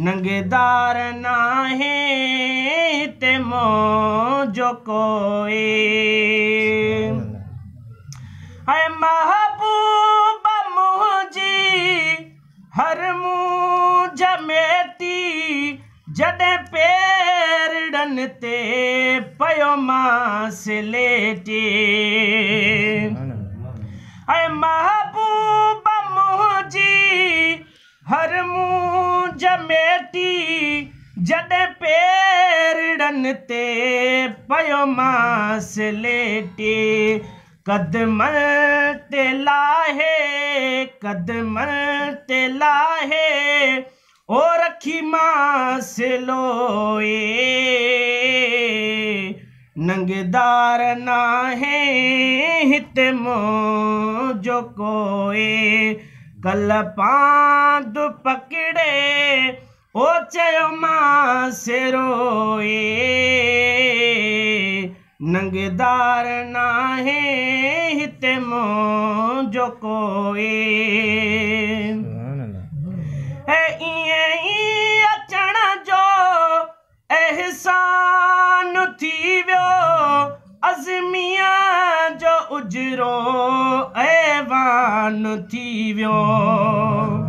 नंगेदार नाहे ते मौजो कोई है महबूब मुझी हर मुंह जमेती जॾहिं पेरड़न ते पयो मांस लेटे है महबूब मुझी हर मुंह जमेती जॾहिं पेरड़न ते पयो मांस लेटे कदमन ते लाहे ओ रखी मांस लोए नंगेदार नाहे हिते मौजो कोई कल पांद पकड़े ओ चयो मांस रोए नंगेदार नाहे हिते मौजो कोई ईअं अचण जो एहसान थी वियो अज़मिया जो उजरो ऐवान थी वियो